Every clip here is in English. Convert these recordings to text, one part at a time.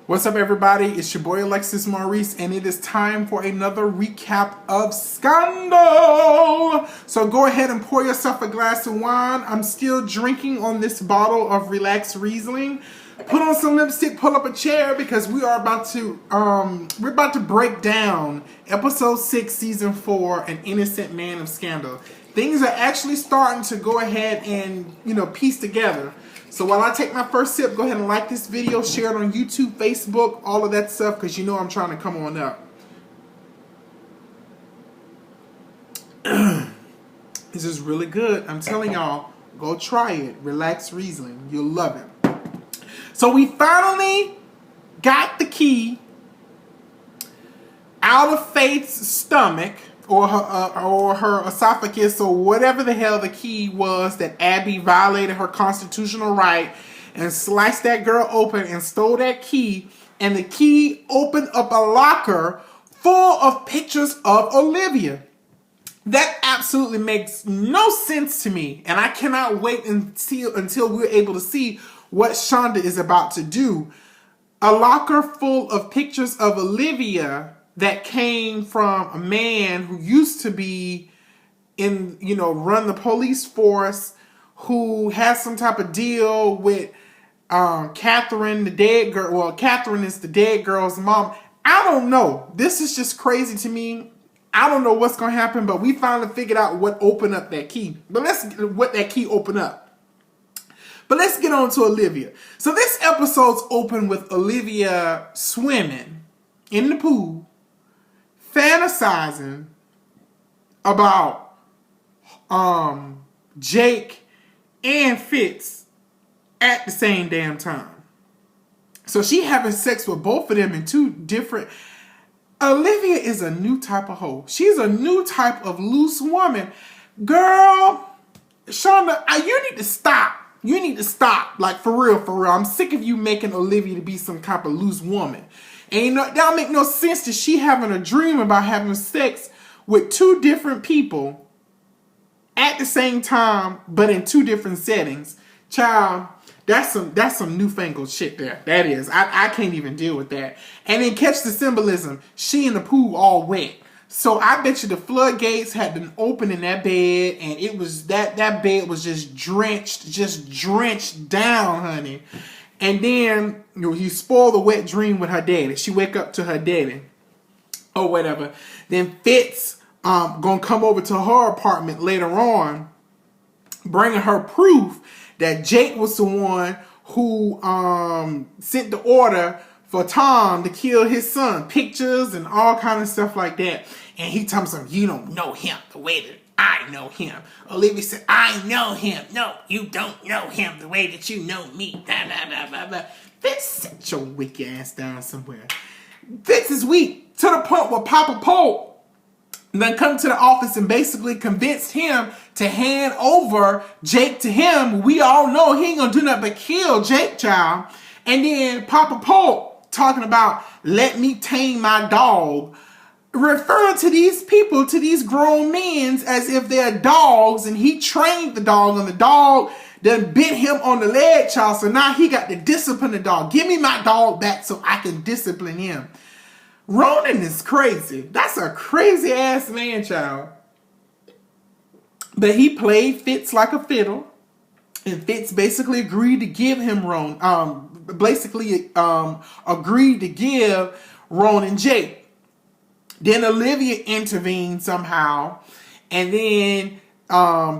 What's up, everybody? It's your boy Alexis Maurice, and it is time for another recap of Scandal. So go ahead and pour yourself a glass of wine. I'm still drinking on this bottle of Relax Riesling. Put on some lipstick, pull up a chair, because we are about to break down episode 6, season 4, An Innocent Man of Scandal. Things are actually starting to go ahead and piece together. So while I take my first sip, go ahead and like this video, share it on YouTube, Facebook, all of that stuff, because you know I'm trying to come on up. This is really good. I'm telling y'all, go try it. Relax Riesling. You'll love it. So we finally got the key out of Faith's stomach, or her esophagus, or whatever the hell the key was that Abby violated her constitutional right and sliced that girl open and stole that key. And the key opened up a locker full of pictures of Olivia. That absolutely makes no sense to me, and I cannot wait until we're able to see what Shonda is about to do. A locker full of pictures of Olivia that came from a man who used to be run the police force, who has some type of deal with Catherine, the dead girl. Well, Catherine is the dead girl's mom. I don't know. This is just crazy to me. I don't know what's going to happen, but we finally figured out what opened up that key. But let's get on to Olivia. So this episode's open with Olivia swimming in the pool, fantasizing about Jake and Fitz at the same damn time. So she having sex with both of them in two different... Olivia is a new type of hoe. She's a new type of loose woman. Girl, Shonda, you need to stop. You need to stop. Like, for real, for real. I'm sick of you making Olivia to be some type of loose woman. And that don't make no sense that she having a dream about having sex with two different people at the same time, but in two different settings. Child, that's some newfangled shit there. That is. I can't even deal with that. And then catch the symbolism. She in the pool all wet. So I bet you the floodgates had been open in that bed, and it was that bed was just drenched down, honey. And then you spoil the wet dream with her daddy. She wake up to her daddy or whatever. Then Fitz gonna come over to her apartment later on, bringing her proof that Jake was the one who sent the order for Tom to kill his son. Pictures and all kind of stuff like that. And he tells him, you don't know him the way that I know him. Olivia said, I know him. No, you don't know him the way that you know me. Blah, blah, blah, blah, blah. Fitz, sit your weak ass down somewhere. Fitz is weak to the point where Papa Pope then come to the office and basically convinced him to hand over Jake to him. We all know he ain't gonna do nothing but kill Jake, child. And then Papa Pope talking about, let me tame my dog, referring to these people, to these grown men, as if they're dogs, and he trained the dog, and the dog then bit him on the leg, child. So now he got to discipline the dog. Give me my dog back so I can discipline him. Ronan is crazy. That's a crazy ass man, child. But he played Fitz like a fiddle, and Fitz basically agreed to give him agreed to give Ronan Jake. Then Olivia intervened somehow, and then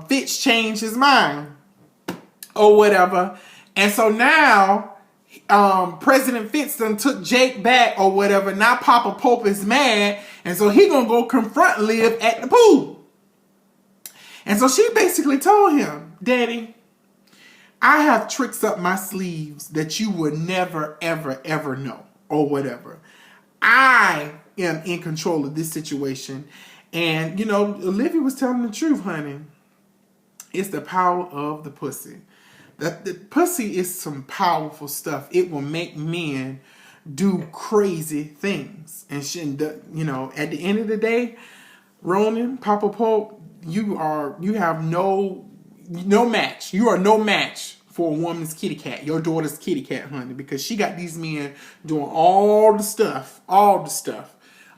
Fitz changed his mind or whatever. And so now President Fitz done took Jake back or whatever. Now Papa Pope is mad, and so he gonna go confront Liv at the pool. And so she basically told him, Daddy, I have tricks up my sleeves that you would never, ever, ever know or whatever. I am in control of this situation. And, Olivia was telling the truth, honey. It's the power of the pussy. The pussy is some powerful stuff. It will make men do crazy things. And, at the end of the day, Ronan, Papa Pope, you have no match. You are no match for a woman's kitty cat, your daughter's kitty cat, honey, because she got these men doing all the stuff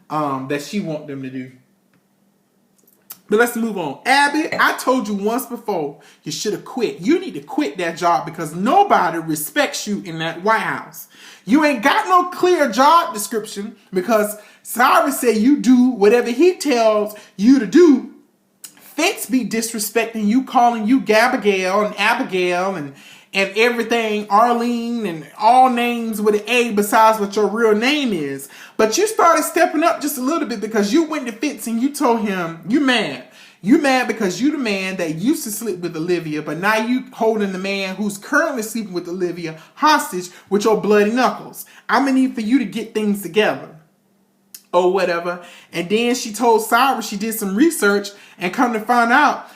that she want them to do. But let's move on. Abby, I told you once before, you should have quit. You need to quit that job because nobody respects you in that White House. You ain't got no clear job description because Cyrus said you do whatever he tells you to do. Fitz be disrespecting you, calling you Gabigail and Abigail and everything, Arlene, and all names with an A besides what your real name is. But you started stepping up just a little bit because you went to Fitz and you told him you mad. You mad because you the man that used to sleep with Olivia, but now you holding the man who's currently sleeping with Olivia hostage with your bloody knuckles. I'm gonna need for you to get things together. Or whatever. And then she told Cyrus, she did some research and come to find out,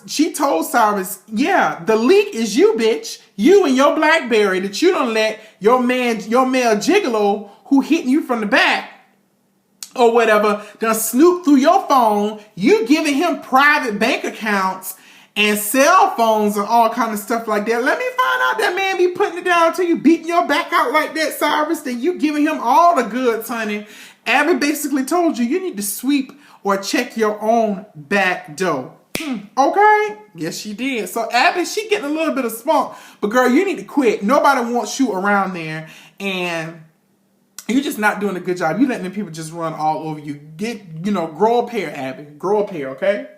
she told Cyrus, yeah, the leak is you, bitch. You and your BlackBerry that you don't let your male gigolo who hitting you from the back or whatever, done snoop through your phone. You giving him private bank accounts and cell phones and all kind of stuff like that. Let me find out that man be putting it down to you, beating your back out like that, Cyrus, then you giving him all the goods, honey. Abby basically told you need to sweep or check your own back door. Okay? Yes, she did. So Abby, she getting a little bit of spunk. But girl, you need to quit. Nobody wants you around there. And you're just not doing a good job. You letting them people just run all over you. Grow a pair, Abby. Grow a pair, okay?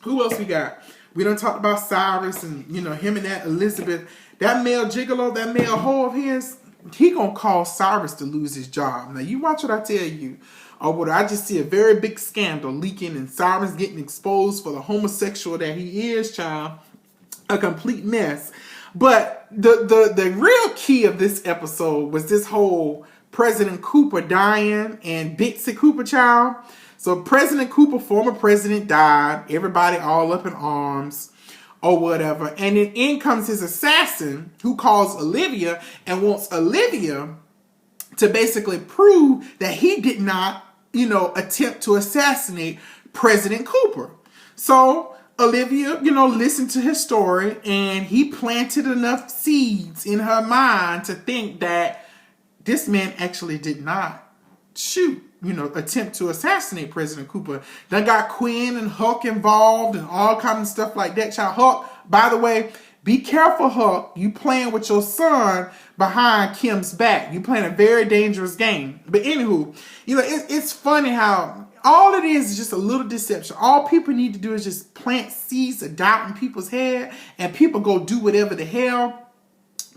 Who else we got? We done talked about Cyrus and, him and that Elizabeth. That male gigolo, that male hoe of his, he gonna cause Cyrus to lose his job. Now, you watch what I tell you. Or what I just see a very big scandal leaking and Cyrus getting exposed for the homosexual that he is, child. A complete mess. But the real key of this episode was this whole President Cooper dying and Bitsy Cooper, child. So President Cooper, former president, died. Everybody all up in arms or whatever. And then in comes his assassin who calls Olivia and wants Olivia to basically prove that he did not, attempt to assassinate President Cooper. So Olivia, listened to his story and he planted enough seeds in her mind to think that this man actually did not attempt to assassinate President Cooper. Then got Quinn and Huck involved and all kinds of stuff like that. Child, Huck, by the way, be careful, Huck. You playing with your son behind Kim's back. You playing a very dangerous game. But anywho, it's funny how all it is just a little deception. All people need to do is just plant seeds of doubt in people's head and people go do whatever the hell.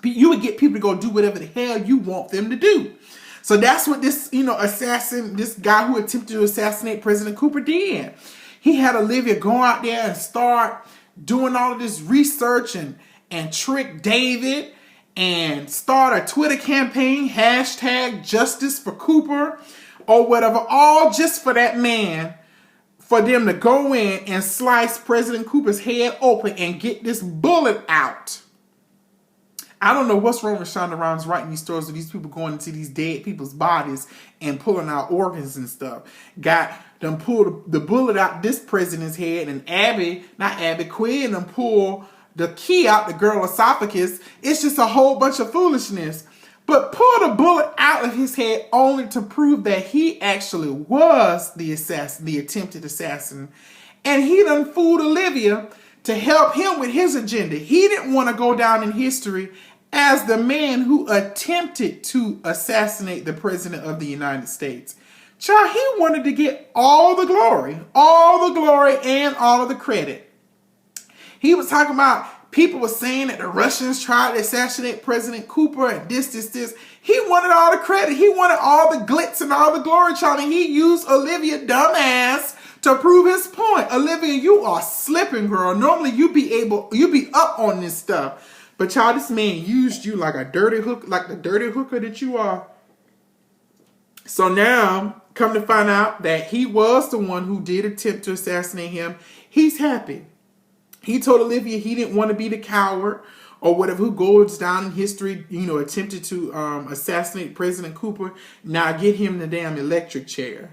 You would get people to go do whatever the hell you want them to do. So that's what this, this guy who attempted to assassinate President Cooper did. He had Olivia go out there and start doing all of this research and trick David and start a Twitter campaign, #Justice for Cooper or whatever, all just for that man, for them to go in and slice President Cooper's head open and get this bullet out. I don't know what's wrong with Shonda Rhimes writing these stories with these people going into these dead people's bodies and pulling out organs and stuff. Got them pull the bullet out this president's head, and Quinn them pull the key out the girl's esophagus. It's just a whole bunch of foolishness. But pull the bullet out of his head only to prove that he actually was the assassin, the attempted assassin. And he done fooled Olivia to help him with his agenda. He didn't want to go down in history as the man who attempted to assassinate the president of the United States. Child, he wanted to get all the glory and all of the credit. He was talking about people were saying that the Russians tried to assassinate President Cooper and this. He wanted all the credit. He wanted all the glitz and all the glory, child. And he used Olivia dumbass to prove his point. Olivia, you are slipping, girl. Normally you be up on this stuff. But child, this man used you like the dirty hooker that you are. So now, come to find out that he was the one who did attempt to assassinate him. He's happy. He told Olivia he didn't want to be the coward or whatever who goes down in history, attempted to assassinate President Cooper. Now get him the damn electric chair.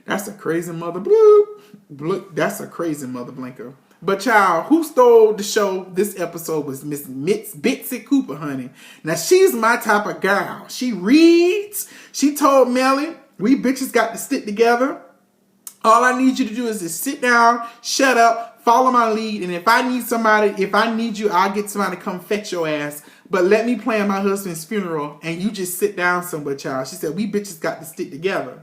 That's a crazy mother bloop. That's a crazy mother blinker. But child, who stole the show this episode was Miss Bitsy Cooper, honey. Now she's my type of girl. She reads. She told Melly, we bitches got to stick together. All I need you to do is just sit down, shut up, follow my lead, and if I need you, I'll get somebody to come fetch your ass. But let me plan my husband's funeral and you just sit down somewhere, child. She said, we bitches got to stick together.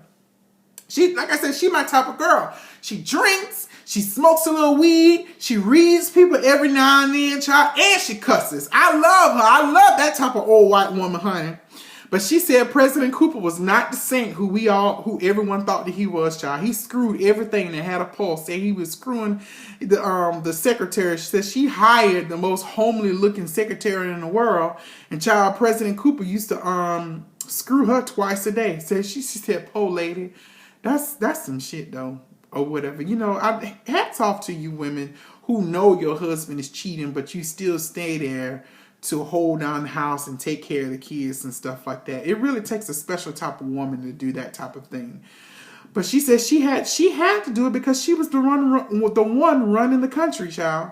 She, like I said, she my type of girl. She drinks, she smokes a little weed, she reads people every now and then, child, and she cusses. I love her. I love that type of old white woman, honey. But she said President Cooper was not the saint who everyone thought that he was, child. He screwed everything that had a pulse. Said he was screwing the secretary. She said she hired the most homely looking secretary in the world. And child, President Cooper used to screw her twice a day. Said she said, "Po lady, that's some shit though." Or whatever. You know, hats off to you women who know your husband is cheating, but you still stay there to hold down the house and take care of the kids and stuff like that. It really takes a special type of woman to do that type of thing. But she said she had to do it because she was the one running the country, child.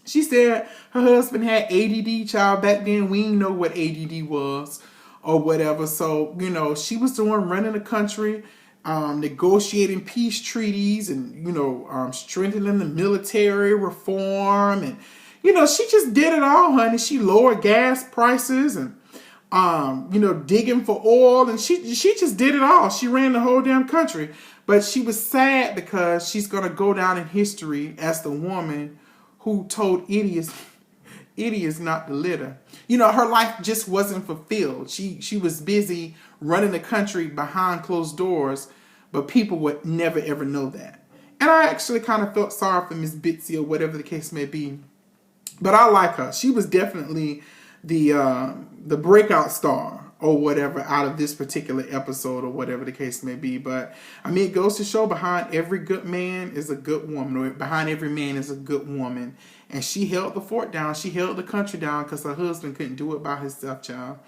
She said her husband had ADD, child. Back then, we didn't know what ADD was or whatever. So, you know, she was the one running the country, negotiating peace treaties and, you know, strengthening the military reform. And, you know, she just did it all, honey. She lowered gas prices and, you know, digging for oil. And she just did it all. She ran the whole damn country. But she was sad because she's going to go down in history as the woman who told idiots not to litter. You know, her life just wasn't fulfilled. She was busy running the country behind closed doors, but people would never ever know that. And I actually kind of felt sorry for Miss Bitsy or whatever the case may be. But I like her. She was definitely the breakout star or whatever out of this particular episode or whatever the case may be. But I mean, it goes to show behind every good man is a good woman, or behind every man is a good woman. And she held the fort down. She held the country down because her husband couldn't do it by himself, child.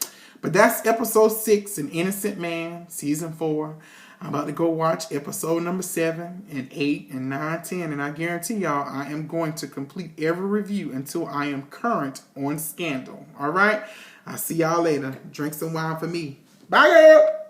But that's episode 6, An Innocent Man, season 4. I'm about to go watch episode number 7 and 8 and 9, 10. And I guarantee y'all I am going to complete every review until I am current on Scandal. All right? I'll see y'all later. Drink some wine for me. Bye, girl.